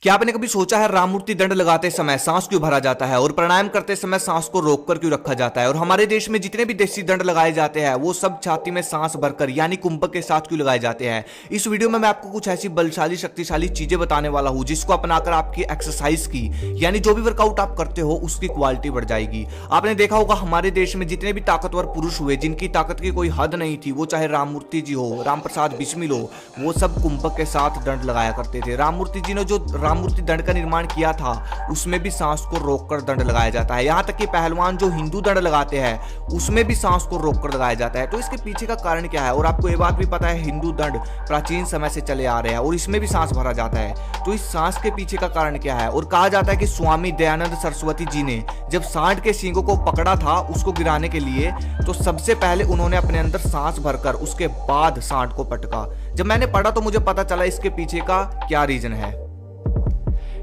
क्या आपने कभी सोचा है राममूर्ति दंड लगाते समय सांस क्यों भरा जाता है और प्राणायाम करते समय सांस को रोककर क्यों रखा जाता है? और हमारे देश में जितने भी देसी दंड लगाए जाते हैं वो सब छाती में सांस भरकर यानी कुंभक के साथ क्यों लगाए जाते हैं? इस वीडियो में मैं आपको कुछ ऐसी बलशाली शक्तिशाली चीजें बताने वाला हूं जिसको अपनाकर आपकी एक्सरसाइज की यानी जो भी वर्कआउट आप करते हो उसकी क्वालिटी बढ़ जाएगी। आपने देखा होगा हमारे देश में जितने भी ताकतवर पुरुष हुए जिनकी ताकत की कोई हद नहीं थी, वो चाहे राममूर्ति जी हो, राम प्रसाद बिस्मिल हो, वो सब कुंभक के साथ दंड लगाया करते थे। राममूर्ति जी ने जो राममूर्ति दंड का निर्माण किया था उसमें भी सांस को रोककर दंड लगाया जाता है। यहां तक कि पहलवान जो हिंदू दंड लगाते हैं उसमें भी सांस को रोककर लगाया जाता है। तो इसके पीछे का कारण क्या है? और आपको यह बात भी पता है हिंदू दंड प्राचीन समय से चले आ रहे हैं और इसमें भी सांस भरा जाता है। तो इस सांस के पीछे का कारण क्या है? और कहा जाता है कि स्वामी दयानंद सरस्वती जी ने जब सांड के सींगों को पकड़ा था उसको गिराने के लिए, तो सबसे पहले उन्होंने अपने अंदर सांस भरकर उसके बाद सांड को पटका। जब मैंने पढ़ा तो मुझे पता चला इसके पीछे का क्या रीजन है।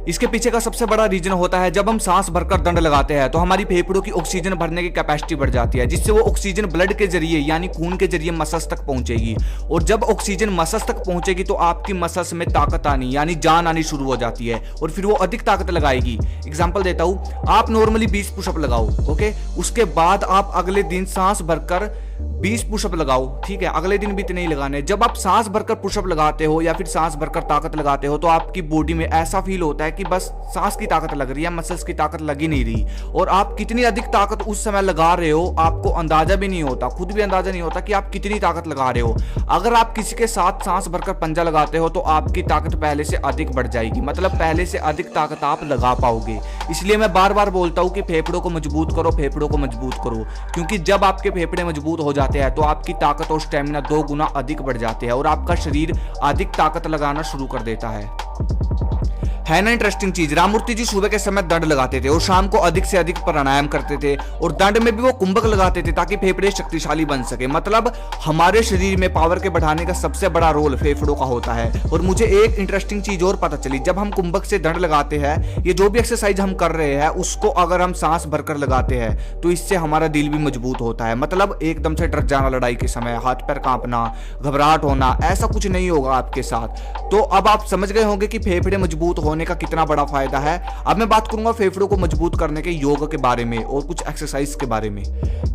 इसके पीछे का सबसे बड़ा रीजन होता है जब हम सांस भरकर दंड लगाते हैं तो हमारी फेफड़ों की ऑक्सीजन भरने की कैपेसिटी बढ़ जाती है, जिससे वो ऑक्सीजन ब्लड के जरिए यानी खून के जरिए मसल्स तक पहुंचेगी। और जब ऑक्सीजन मसल्स तक पहुंचेगी तो आपकी मसल्स में ताकत आनी यानी जान आनी शुरू हो जाती है और फिर वो अधिक ताकत लगाएगी। एग्जाम्पल देता हूं, आप नॉर्मली 20 पुशअप लगाओ, ओके, उसके बाद आप अगले दिन सांस भरकर 20 पुशअप लगाओ, ठीक है, अगले दिन भी इतने ही लगाने। जब आप सांस भरकर पुशअप लगाते हो या फिर सांस भरकर ताकत लगाते हो तो आपकी बॉडी में ऐसा फील होता है कि बस सांस की ताकत लग रही है, मसल्स की ताकत लग ही नहीं रही। और आप कितनी अधिक ताकत उस समय लगा रहे हो आपको अंदाजा भी नहीं होता, खुद भी अंदाजा नहीं होता कि आप कितनी ताकत लगा रहे हो। अगर आप किसी के साथ सांस भरकर पंजा लगाते हो तो आपकी ताकत पहले से अधिक बढ़ जाएगी, मतलब पहले से अधिक ताकत आप लगा पाओगे। इसलिए मैं बार बार बोलता हूं कि फेफड़ों को मजबूत करो, फेफड़ों को मजबूत करो, क्योंकि जब आपके फेफड़े मजबूत हो जाते हैं तो आपकी ताकत और स्टेमिना 2 गुना अधिक बढ़ जाते हैं और आपका शरीर अधिक ताकत लगाना शुरू कर देता है ना इंटरेस्टिंग चीज। राममूर्ति जी सुबह के समय दंड लगाते थे और शाम को अधिक से अधिक प्राणायाम करते थे और दंड में भी वो कुंभक लगाते थे ताकि फेफड़े शक्तिशाली बन सके। मतलब हमारे शरीर में पावर के बढ़ाने का सबसे बड़ा रोल फेफड़ों का होता है। और मुझे एक इंटरेस्टिंग चीज और पता चली, जब हम कुंभक से दंड लगाते हैं, ये जो भी एक्सरसाइज हम कर रहे हैं उसको अगर हम सांस भरकर लगाते हैं तो इससे हमारा दिल भी मजबूत होता है। मतलब एकदम से डर जाना लड़ाई के समय, हाथ पैर कांपना, घबराहट होना, ऐसा कुछ नहीं होगा आपके साथ। तो अब आप समझ गए होंगे कि फेफड़े मजबूत होने का कितना बड़ा फायदा है। अब मैं बात करूंगा फेफड़ों को मजबूत करने के योग के बारे में और कुछ एक्सरसाइज के बारे में।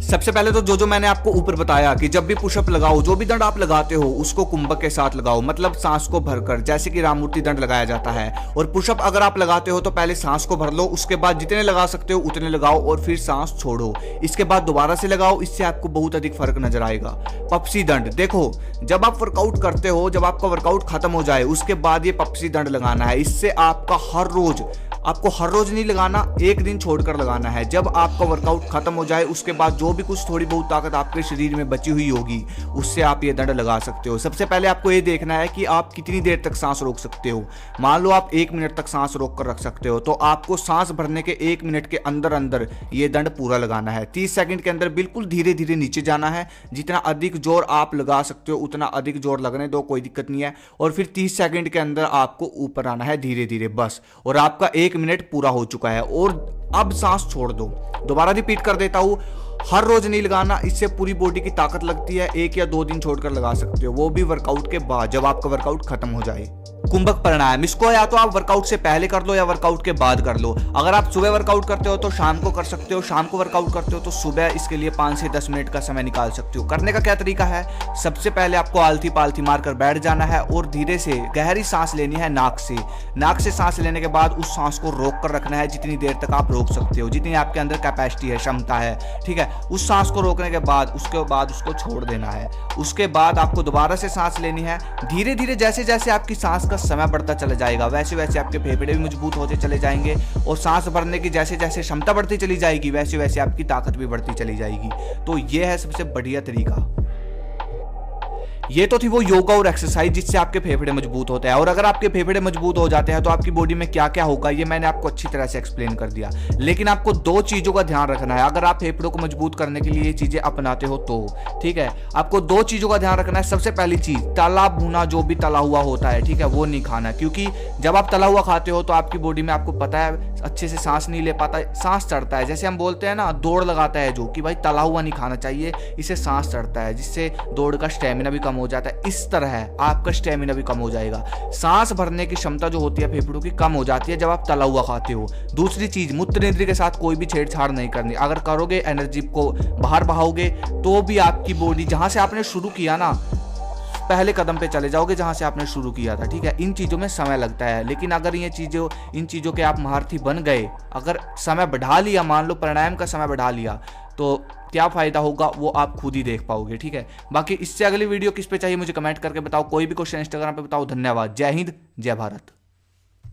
सबसे पहले तो जो मैंने आपको ऊपर बताया कि जब भी पुशअप लगाओ, जो भी दंड आप लगाते हो उसको कुंभक के साथ लगाओ, मतलब सांस को भरकर, जैसे कि राममूर्ति दंड लगाया जाता है। और पुशअप अगर आप लगाते हो तो पहले सांस को भर लो, उसके बाद जितने लगा सकते हो उतने लगाओ और फिर सांस छोड़ो, इसके बाद दोबारा से लगाओ। इससे आपको बहुत अधिक फर्क नजर आएगा। पप्सी दंड देखो, जब आप वर्कआउट करते हो, जब आपका वर्कआउट खत्म हो जाए उसके बाद ये पप्सी दंड लगाना है। इससे आपका आपको हर रोज नहीं लगाना, एक दिन छोड़कर लगाना है। जब आपका वर्कआउट खत्म हो जाए उसके बाद जो भी कुछ थोड़ी बहुत ताकत आपके शरीर में बची हुई होगी उससे आप ये दंड लगा सकते हो। सबसे पहले आपको ये देखना है कि आप कितनी देर तक सांस रोक सकते हो। मान लो आप 1 मिनट तक सांस रोक कर रख सकते हो तो आपको सांस भरने के 1 मिनट के अंदर अंदर ये दंड पूरा लगाना है। 30 सेकंड के अंदर बिल्कुल धीरे धीरे नीचे जाना है। जितना अधिक जोर आप लगा सकते हो उतना अधिक जोर लगने दो, कोई दिक्कत नहीं है। और फिर 30 सेकंड के अंदर आपको ऊपर आना है धीरे धीरे, बस। और आपका 1 मिनट पूरा हो चुका है। और अब सांस छोड़ दो। दोबारा रिपीट कर देता हूं, हर रोज नहीं लगाना, इससे पूरी बॉडी की ताकत लगती है। 1 या 2 दिन छोड़कर लगा सकते हो, वो भी वर्कआउट के बाद, जब आपका वर्कआउट खत्म हो जाए। कुंभक प्राणायाम, इसको या तो आप वर्कआउट से पहले कर लो या वर्कआउट के बाद कर लो। अगर आप सुबह वर्कआउट करते हो तो शाम को कर सकते हो, शाम को वर्कआउट करते हो तो सुबह इसके लिए 5 से 10 मिनट का समय निकाल सकते हो। करने का क्या तरीका है? सबसे पहले आपको आलती पालती मारकर बैठ जाना है और धीरे से गहरी सांस लेनी है नाक से। नाक से सांस लेने के बाद उस सांस को रोक कर रखना है जितनी देर तक आप रोक सकते हो, जितनी आपके अंदर कैपेसिटी है, क्षमता है, ठीक है। उस सांस को रोकने के बाद उसके बाद उसको छोड़ देना है। उसके बाद आपको दोबारा से सांस लेनी है धीरे धीरे। जैसे जैसे आपकी सांस का समय बढ़ता चला जाएगा वैसे वैसे आपके फेफड़े भी मजबूत होते चले जाएंगे और सांस भरने की जैसे जैसे क्षमता बढ़ती चली जाएगी वैसे वैसे आपकी ताकत भी बढ़ती चली जाएगी। तो यह है सबसे बढ़िया तरीका। ये तो थी वो योगा और एक्सरसाइज जिससे आपके फेफड़े मजबूत होते हैं। और अगर आपके फेफड़े मजबूत हो जाते हैं तो आपकी बॉडी में क्या क्या होगा ये मैंने आपको अच्छी तरह से एक्सप्लेन कर दिया। लेकिन आपको 2 चीजों का ध्यान रखना है अगर आप फेफड़ों को मजबूत करने के लिए ये चीजें अपनाते हो तो, ठीक है। आपको 2 चीजों का ध्यान रखना है। सबसे पहली चीज, तला भुना जो भी तला हुआ होता है, ठीक है, वो नहीं खाना, क्योंकि जब आप तला हुआ खाते हो तो आपकी बॉडी में, आपको पता है, अच्छे से सांस नहीं ले पाता, सांस चढ़ता है। जैसे हम बोलते हैं ना, दौड़ लगाता है जो, कि भाई तला हुआ नहीं खाना चाहिए, इससे सांस चढ़ता है, जिससे दौड़ का स्टेमिना भी कम हो जाता है। इस तरह है आपका स्टेमिना भी कम हो जाएगा। सांस भरने की क्षमता जो होती है फेफड़ों की कम हो जाती है जब आप तला हुआ खाते हो। दूसरी चीज, मूत्र इंद्री के साथ कोई भी छेड़छाड़ नहीं करनी। अगर करोगे एनर्जी को बाहर बहाओगे तो भी आपकी बॉडी, जहां से आपने शुरू किया ना, पहले कदम पे चले जाओगे जहां से आपने शुरू किया था। ठीक है, इन चीज़ों में समय लगता है, लेकिन अगर इन चीज़ों के आप महारथी बन गए, अगर समय बढ़ा लिया, मान लो प्राणायाम का समय बढ़ा लिया, तो क्या फ़ायदा होगा वो आप खुद ही देख पाओगे। ठीक है, बाकी इससे अगली वीडियो किस पे चाहिए मुझे कमेंट करके बताओ। कोई भी क्वेश्चन इंस्टाग्राम पे बताओ। धन्यवाद। जय हिंद, जय भारत।